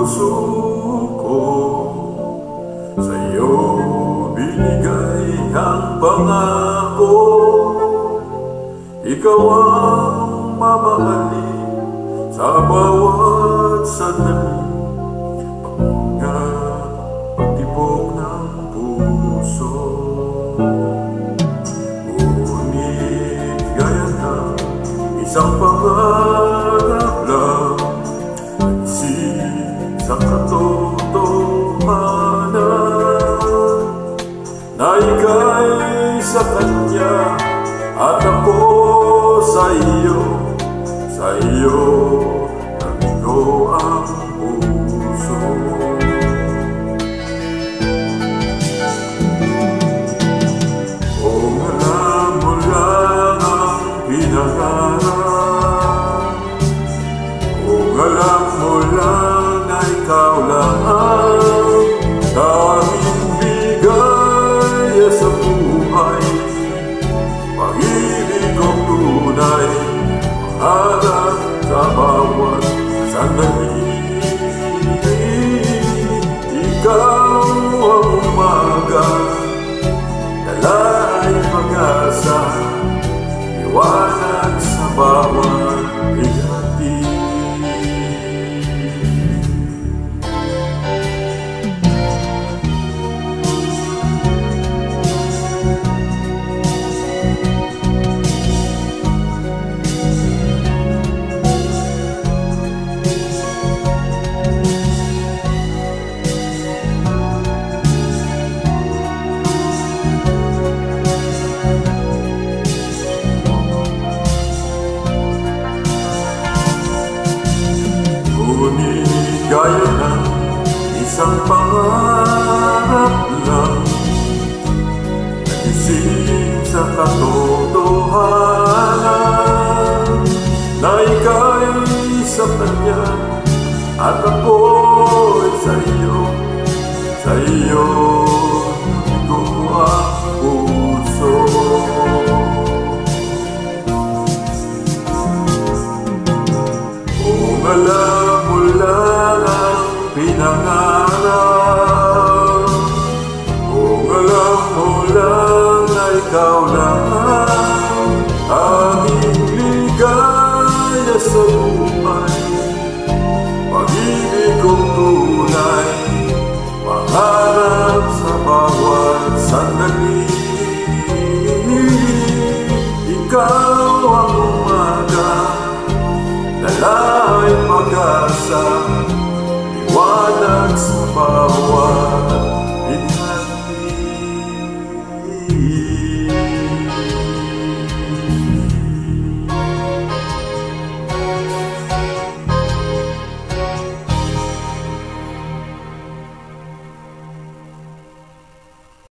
puso ko, sa'yo binigay ang pangako. Ikaw ang mamahalin sa bawat sandali, mga pagtibok ng puso. Ngunit gaya ng isang pangarap lang, sa katotohanan na ika'y sa Kanya at ako sa iyo nandito ang puso. Kung alam mo lang ang pinangarap, kung alam mo lang na ikaw lang ang tanging bigay sa buhay, pag-ibig kong tunay, maharap sa bawat sandali. Ikaw ang umaga, dala'y pag-asa, liwanag sa bawat higati. Ngunit gaya ng isang pangarap lang, nagising sa katotohanan na ika'y sa Kanya at ako'y sa iyo